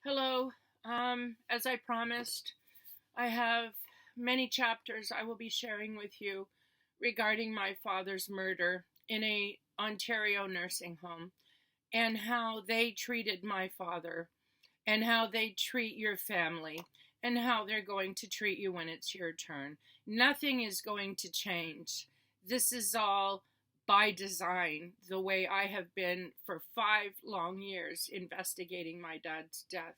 Hello. As I promised, I have many chapters I will be sharing with you regarding my father's murder in a Ontario nursing home and how they treated my father and how they treat your family and how they're going to treat you when it's your turn. Nothing is going to change. This is all by design, the way I have been for 5 long years investigating my dad's death.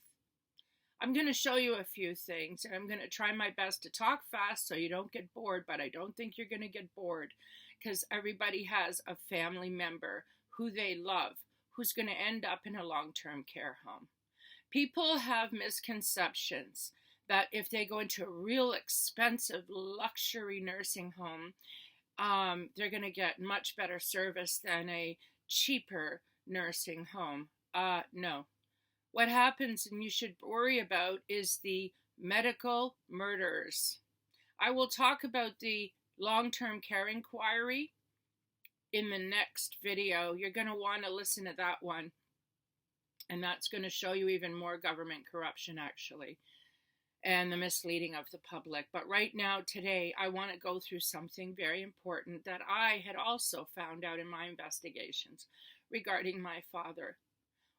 I'm going to show you a few things, and I'm going to try my best to talk fast so you don't get bored, but I don't think you're going to get bored because everybody has a family member who they love who's going to end up in a long-term care home. People have misconceptions that if they go into a real expensive luxury nursing home, they're going to get much better service than a cheaper nursing home. No. What happens and you should worry about is the medical murders. I will talk about the long-term care inquiry in the next video. You're going to want to listen to that one. And that's going to show you even more government corruption, actually, and the misleading of the public. But right now, today, I want to go through something very important that I had also found out in my investigations regarding my father.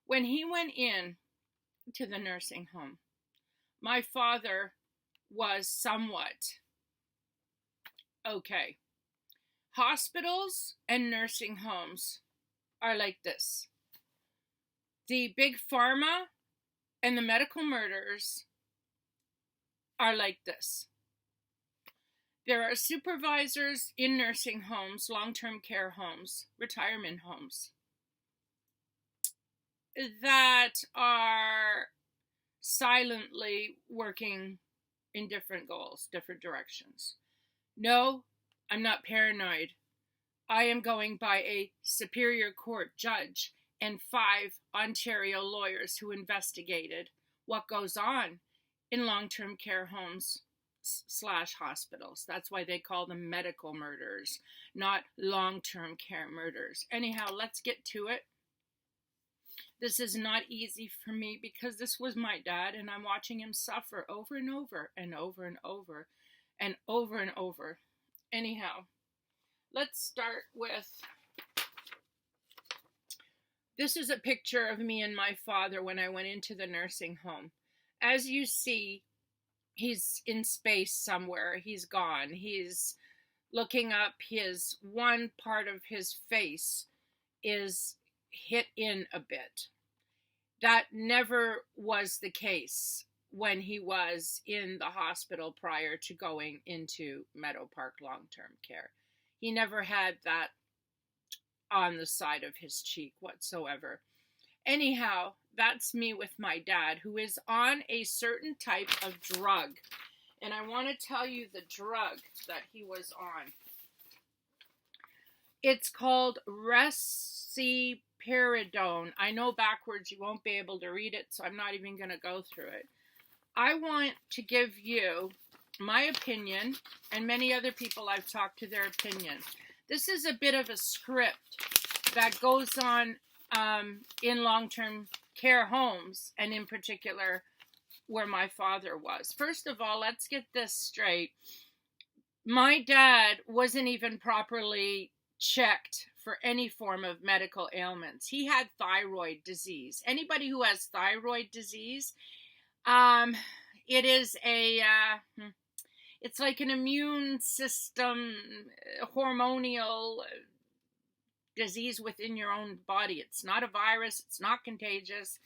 When he went in to the nursing home, my father was somewhat okay. Hospitals and nursing homes are like this. The big pharma and the medical murders are like this. There are supervisors in nursing homes, long-term care homes, retirement homes that are silently working in different goals, different directions. No, I'm not paranoid. I am going by a Superior Court judge and 5 Ontario lawyers who investigated what goes on in long-term care homes / hospitals. That's why they call them medical murders, not long-term care murders. Anyhow, let's get to it. This is not easy for me because this was my dad and I'm watching him suffer over and over and over and over and over and over. Anyhow, let's start with, this is a picture of me and my father when I went into the nursing home. As you see, he's in space somewhere. He's gone. He's looking up. His one part of his face is hit in a bit. That never was the case when he was in the hospital prior to going into Meadow Park long-term care. He never had that on the side of his cheek whatsoever. Anyhow, that's me with my dad, who is on a certain type of drug. And I want to tell you the drug that he was on. It's called resiperidone. I know backwards you won't be able to read it, so I'm not even going to go through it. I want to give you my opinion, and many other people I've talked to their opinion. This is a bit of a script that goes on in long-term care homes, and in particular where my father was. First of all, let's get this straight. My dad wasn't even properly checked for any form of medical ailments. He had thyroid disease. Anybody who has thyroid disease, it is it's like an immune system, hormonal disease within your own body. It's not a virus. It's not contagious.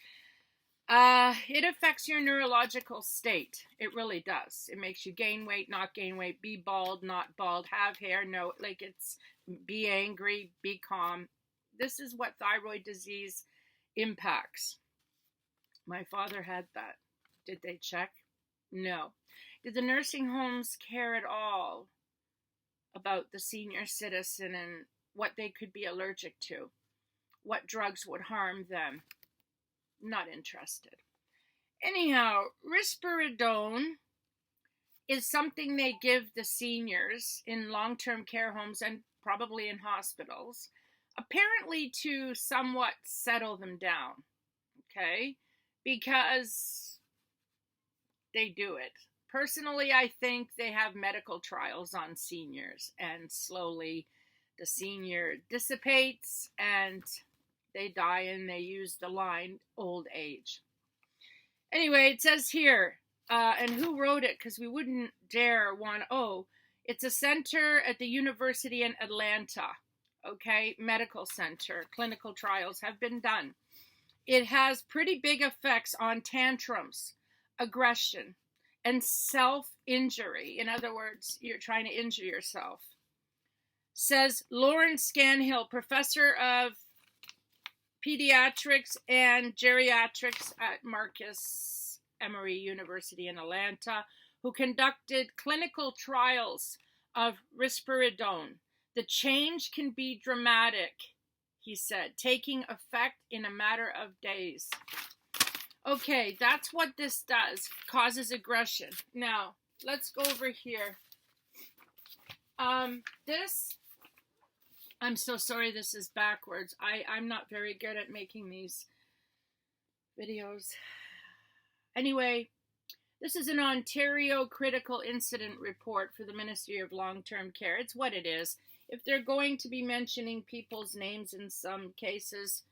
It affects your neurological state. It really does. It makes you gain weight, not gain weight, be bald, not bald, have hair, no, like it's be angry, be calm. This is what thyroid disease impacts. My father had that. Did they check? No. Did the nursing homes care at all about the senior citizen and what they could be allergic to? What drugs would harm them? Not interested. Anyhow, risperidone is something they give the seniors in long-term care homes and probably in hospitals, apparently to somewhat settle them down, okay? because they do it. Personally, I think they have medical trials on seniors, and slowly the senior dissipates and they die, and they use the line old age. Anyway, it says here, and who wrote it? Because we wouldn't dare want, it's a center at the university in Atlanta, okay? Medical center. Clinical trials have been done. It has pretty big effects on tantrums, aggression, and self-injury. In other words, you're trying to injure yourself. Says Lauren Scanhill, professor of pediatrics and geriatrics at Marcus Emory University in Atlanta, who conducted clinical trials of risperidone. The change can be dramatic, he said, taking effect in a matter of days. Okay, that's what this does, causes aggression. Now, let's go over here. I'm so sorry this is backwards. I'm not very good at making these videos. Anyway, this is an Ontario Critical Incident Report for the Ministry of Long-Term Care. It's what it is. If they're going to be mentioning people's names in some cases,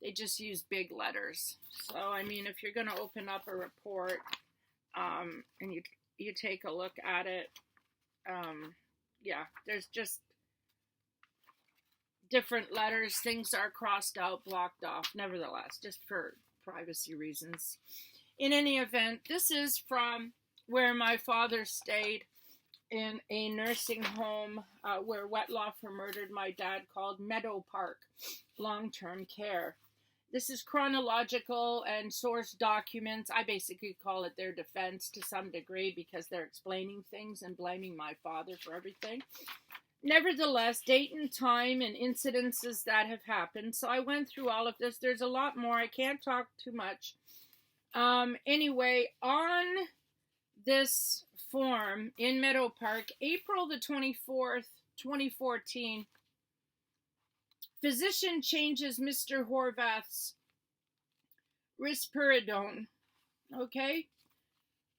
they just use big letters. So, I mean, if you're going to open up a report and you take a look at it, yeah, there's just different letters. Things are crossed out, blocked off, nevertheless, just for privacy reasons. In any event, this is from where my father stayed in a nursing home where Wettlaufer murdered my dad, called Meadow Park Long-Term Care. This is chronological and source documents. I basically call it their defense to some degree because they're explaining things and blaming my father for everything. Nevertheless, date and time and incidences that have happened. So I went through all of this. There's a lot more. I can't talk too much. Anyway, on this form in Meadow Park, April the 24th, 2014, physician changes Mr. Horvath's risperidone. Okay?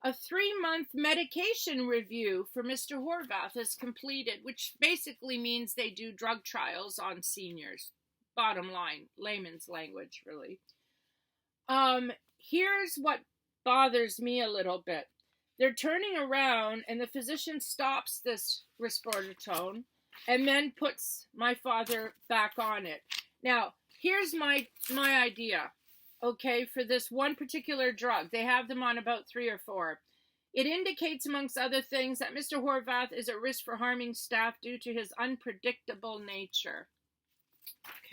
A 3-month medication review for Mr. Horvath is completed, which basically means they do drug trials on seniors. Bottom line, layman's language, really. Here's what bothers me a little bit. They're turning around, and the physician stops this risperidone and then puts my father back on it. Now, here's my idea. Okay, for this one particular drug. They have them on about 3 or 4. It indicates, amongst other things, that Mr. Horvath is at risk for harming staff due to his unpredictable nature.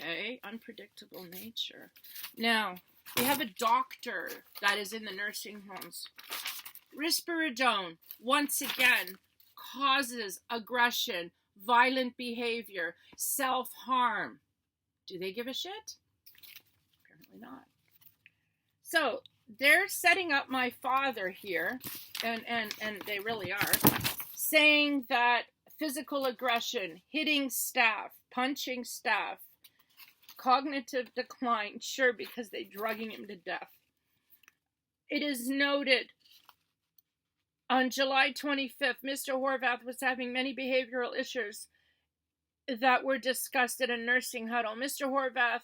Okay, unpredictable nature. Now, we have a doctor that is in the nursing homes. Risperidone, once again, causes aggression, violent behavior, self-harm. Do they give a shit? Apparently not. So, they're setting up my father here, and they really are, saying that physical aggression, hitting staff, punching staff, cognitive decline, sure, because they're drugging him to death. It is noted on July 25th, Mr. Horvath was having many behavioral issues that were discussed at a nursing huddle. Mr. Horvath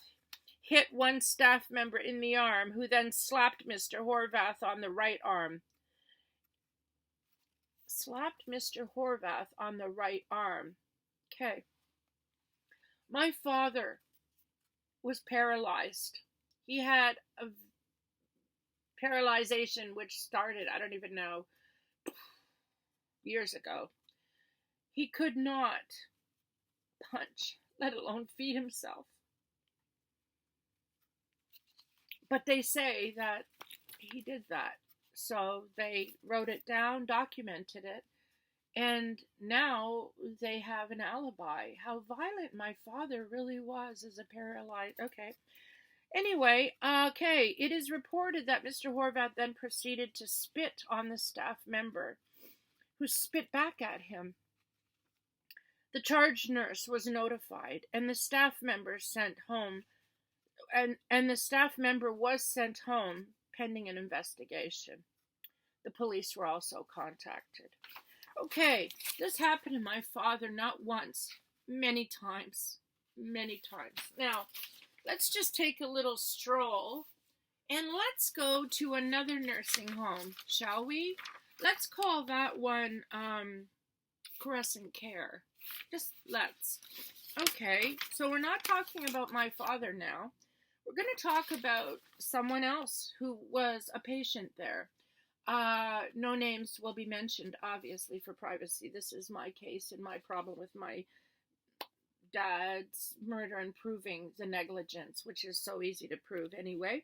hit one staff member in the arm, who then slapped Mr. Horvath on the right arm. Slapped Mr. Horvath on the right arm. Okay. My father was paralyzed. He had a paralyzation which started, I don't even know, years ago. He could not punch, let alone feed himself. But they say that he did that. So they wrote it down, documented it, and now they have an alibi. How violent my father really was as a paralyzed. Okay. Anyway, okay, it is reported that Mr. Horvath then proceeded to spit on the staff member, who spit back at him. The charge nurse was notified, and the staff member sent home. And the staff member was sent home, pending an investigation. The police were also contacted. Okay, this happened to my father not once, many times. Many times. Now, let's just take a little stroll and let's go to another nursing home, shall we? Let's call that one Crescent Care. Just let's. Okay, so we're not talking about my father now. We're going to talk about someone else who was a patient there. No names will be mentioned, obviously, for privacy. This is my case and my problem with my dad's murder and proving the negligence, which is so easy to prove anyway.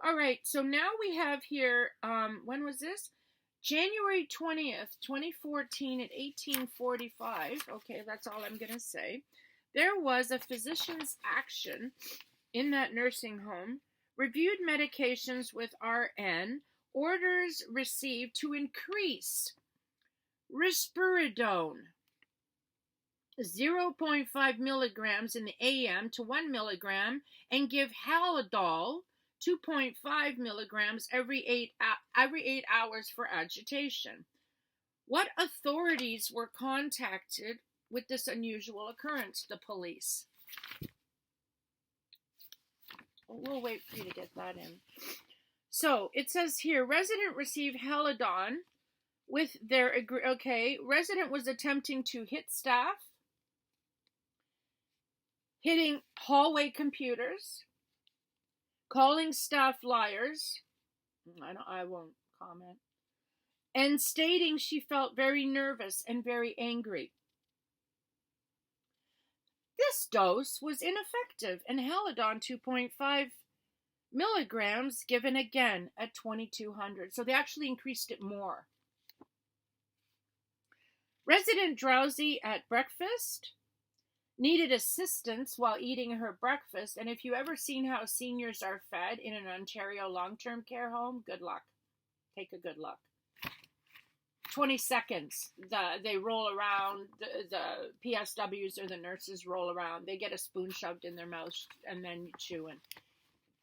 All right, so now we have here, when was this? January 20th, 2014 at 1845. Okay, that's all I'm going to say. There was a physician's action in that nursing home, reviewed medications with RN, orders received to increase risperidone 0.5 milligrams in the AM to 1 milligram and give Halidol 2.5 milligrams every 8 hours for agitation. What authorities were contacted with this unusual occurrence? The police. We'll wait for you to get that in. So it says here, resident received Halidon with their resident was attempting to hit staff, hitting hallway computers, calling staff liars. I won't comment. And stating she felt very nervous and very angry. This dose was ineffective, and Halidon 2.5 milligrams given again at 2200. So they actually increased it more. Resident drowsy at breakfast, needed assistance while eating her breakfast. And if you ever seen how seniors are fed in an Ontario long-term care home, good luck. Take a good look. 20 seconds. They roll around. The PSWs or the nurses roll around. They get a spoon shoved in their mouth and then chewing.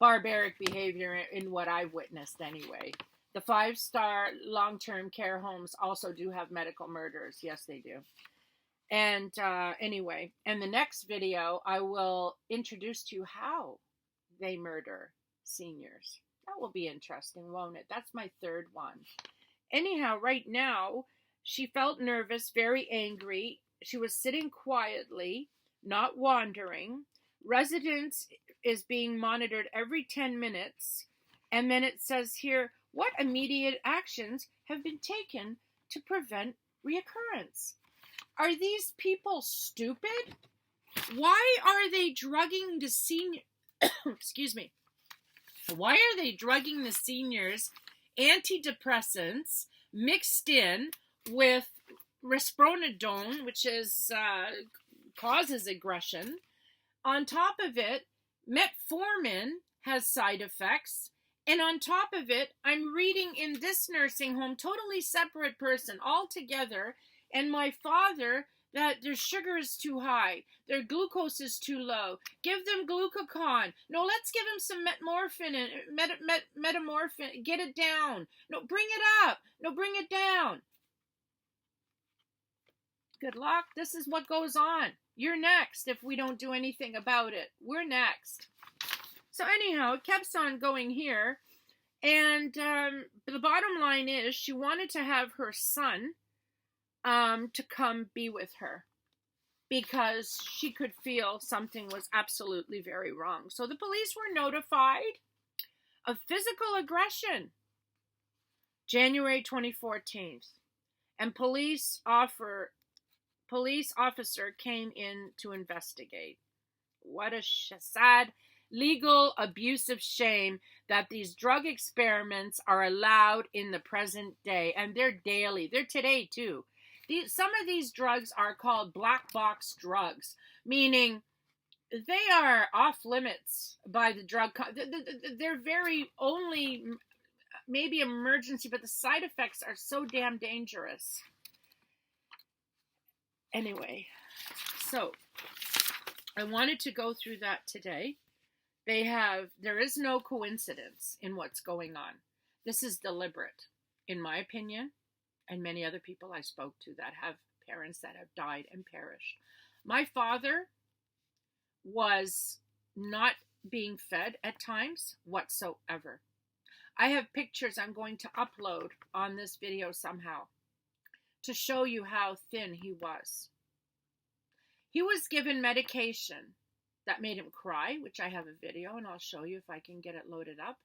Barbaric behavior in what I've witnessed anyway. The 5-star long-term care homes also do have medical murders. Yes, they do. And anyway, in the next video, I will introduce to you how they murder seniors. That will be interesting, won't it? That's my third one. Anyhow, right now, she felt nervous, very angry. She was sitting quietly, not wandering. Residence is being monitored every 10 minutes. And then it says here, what immediate actions have been taken to prevent reoccurrence? Are these people stupid? Why are they drugging the senior? Excuse me. Why are they drugging the seniors antidepressants mixed in with risperidone, which is causes aggression? On top of it, metformin has side effects. And on top of it, I'm reading in this nursing home, totally separate person altogether, and my father, that their sugar is too high, their glucose is too low. Give them glucagon. No, let's give them some metamorphin. Get it down. No, bring it up. No, bring it down. Good luck. This is what goes on. You're next if we don't do anything about it. We're next. So anyhow, it kept on going here. And the bottom line is she wanted to have her son to come be with her because she could feel something was absolutely very wrong. So the police were notified of physical aggression January 2014, and police officer came in to investigate. What a sad legal abusive shame that these drug experiments are allowed in the present day, and they're daily. They're today too. Some of these drugs are called black box drugs, meaning they are off limits by the drug. They're very only maybe emergency, but the side effects are so damn dangerous. Anyway, so I wanted to go through that today. There is no coincidence in what's going on. This is deliberate, in my opinion, and many other people I spoke to that have parents that have died and perished. My father was not being fed at times whatsoever. I have pictures I'm going to upload on this video somehow to show you how thin he was. He was given medication that made him cry, which I have a video and I'll show you if I can get it loaded up.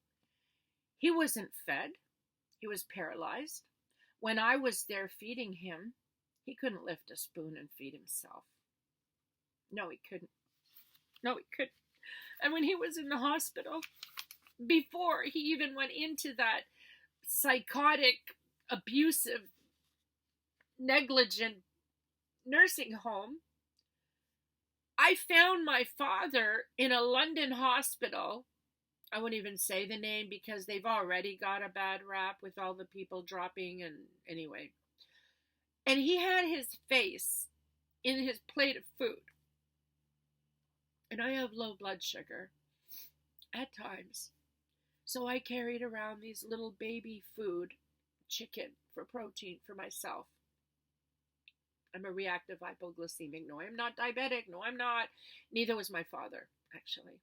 He wasn't fed. He was paralyzed. When I was there feeding him, he couldn't lift a spoon and feed himself. No, he couldn't. No, he couldn't. And when he was in the hospital, before he even went into that psychotic, abusive, negligent nursing home, I found my father in a London hospital. I won't even say the name because they've already got a bad rap with all the people dropping, and anyway. And he had his face in his plate of food. And I have low blood sugar at times. So I carried around these little baby food, chicken, for protein for myself. I'm a reactive hypoglycemic. No, I'm not diabetic. No, I'm not. Neither was my father, actually.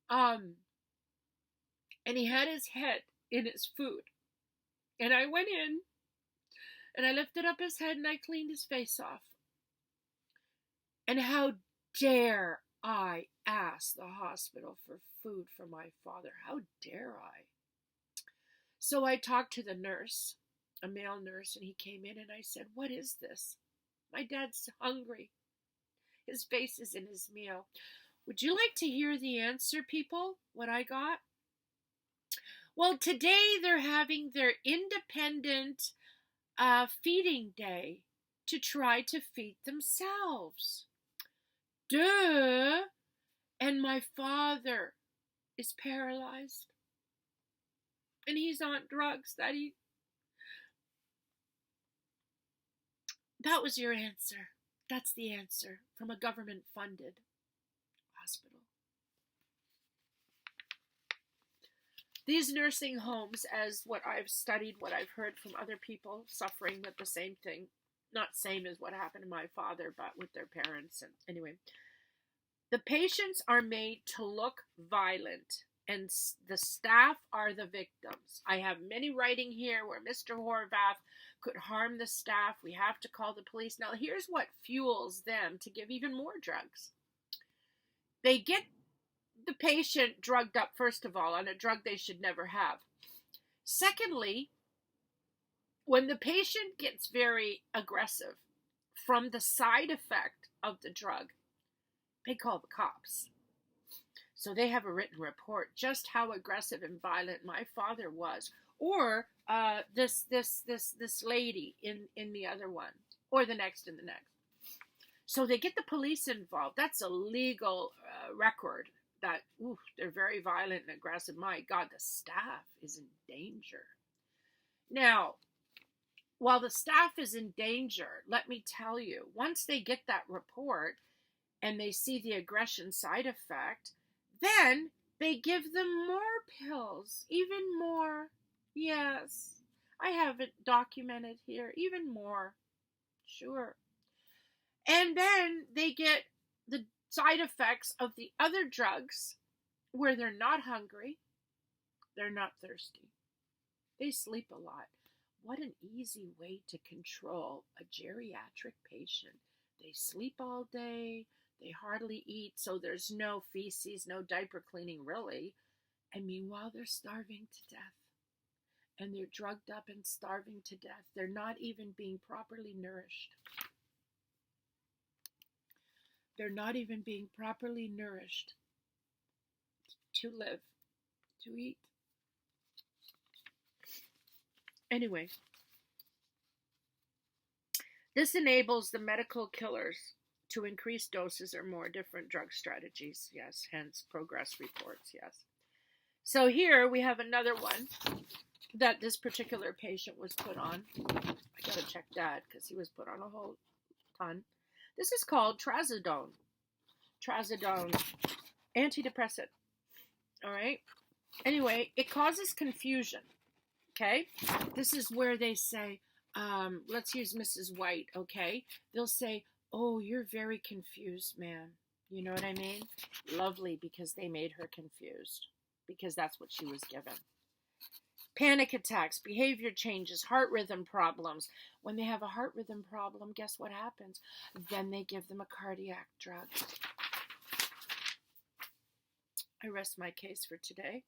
And he had his head in his food. And I went in, and I lifted up his head, and I cleaned his face off. And how dare I ask the hospital for food for my father? How dare I? So I talked to the nurse, a male nurse, and he came in, and I said, "What is this? My dad's hungry. His face is in his meal." Would you like to hear the answer, people? What I got? Well, today they're having their independent feeding day to try to feed themselves. Duh! And my father is paralyzed. And he's on drugs that was your answer. That's the answer from a government-funded hospital. These nursing homes, as what I've studied, what I've heard from other people suffering with the same thing, not same as what happened to my father, but with their parents. And anyway, the patients are made to look violent, and the staff are the victims. I have many writing here where Mr. Horvath could harm the staff. We have to call the police. Now, here's what fuels them to give even more drugs. They get the patient drugged up, first of all, on a drug they should never have. Secondly, when the patient gets very aggressive from the side effect of the drug, they call the cops. So they have a written report just how aggressive and violent my father was, or this lady in the other one, or the next and the next. So they get the police involved. That's a legal record that they're very violent and aggressive. My God, the staff is in danger. Now, while the staff is in danger, let me tell you, once they get that report and they see the aggression side effect, then they give them more pills, even more. Yes, I have it documented here, even more. Sure. And then they get the side effects of the other drugs where they're not hungry, they're not thirsty, they sleep a lot. What an easy way to control a geriatric patient. They sleep all day, they hardly eat, so there's no feces, no diaper cleaning really, and meanwhile they're starving to death. And they're drugged up and starving to death. They're not even being properly nourished. They're not even being properly nourished to live, to eat. Anyway, this enables the medical killers to increase doses or more different drug strategies. Yes, hence progress reports, yes. So here we have another one that this particular patient was put on. I gotta check that because he was put on a whole ton. This is called trazodone. Trazodone, antidepressant. All right. Anyway, it causes confusion. Okay? This is where they say, let's use Mrs. White, okay? They'll say, oh, you're very confused, ma'am. You know what I mean? Lovely, because they made her confused. Because that's what she was given. Panic attacks, behavior changes, heart rhythm problems. When they have a heart rhythm problem, guess what happens? Then they give them a cardiac drug. I rest my case for today.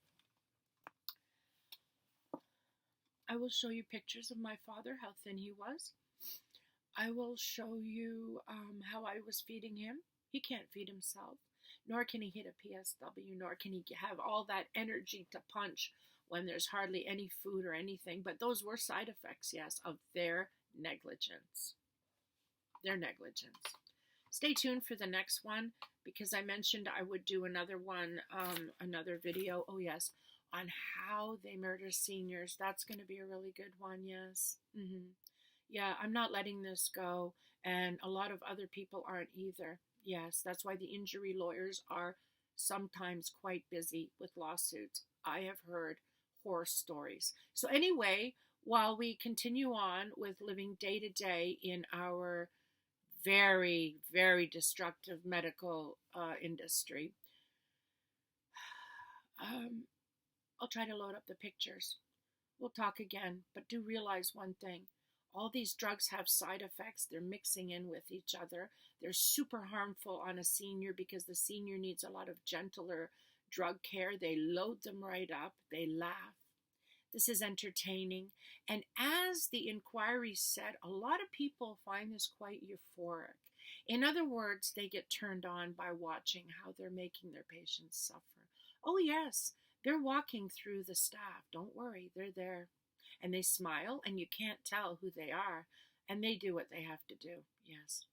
I will show you pictures of my father, how thin he was. I will show you how I was feeding him. He can't feed himself, nor can he hit a PSW, nor can he have all that energy to punch when there's hardly any food or anything. But those were side effects, yes, of their negligence. Their negligence. Stay tuned for the next one, because I mentioned I would do another one, another video, oh yes, on how they murder seniors. That's going to be a really good one, yes. Yeah, I'm not letting this go, and a lot of other people aren't either. Yes, that's why the injury lawyers are sometimes quite busy with lawsuits. I have heard horror stories. So anyway, while we continue on with living day to day in our very, very destructive medical industry, I'll try to load up the pictures. We'll talk again, but do realize one thing. All these drugs have side effects. They're mixing in with each other. They're super harmful on a senior because the senior needs a lot of gentler drug care. They load them right up. They laugh. This is entertaining. And as the inquiry said, a lot of people find this quite euphoric. In other words, they get turned on by watching how they're making their patients suffer. Oh, yes, they're walking through the staff. Don't worry, they're there. And they smile, and you can't tell who they are. And they do what they have to do. Yes.